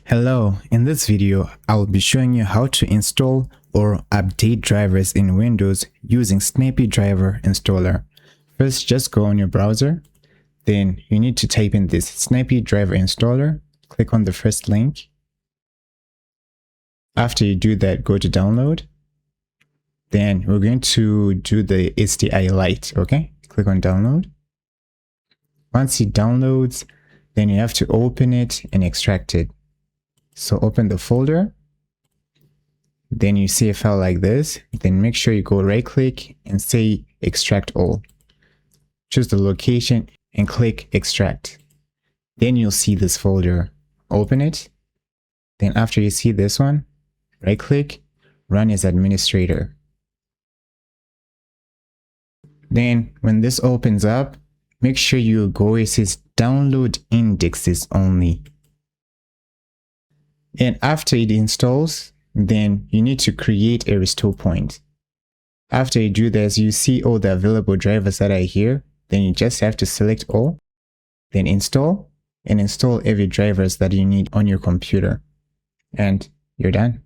Hello, in this video, I'll be showing you how to install or update drivers in Windows using Snappy Driver Installer. First, just go on your browser. Then you need to type in this Snappy Driver Installer. Click on the first link. After you do that, go to download. Then we're going to do the SDI Lite, okay? Click on download. Once it downloads, then you have to open it and extract it. So open the folder, then you see a file like this, then make sure you go right click and say extract all. Choose the location and click extract. Then you'll see this folder. Open it. Then after you see this one, right click, run as administrator. Then when this opens up, make sure you go where it says download indexes only. And after it installs, then you need to create a restore point. After you do this, you see all the available drivers that are here. Then you just have to select all, then install, and install every drivers that you need on your computer. And you're done.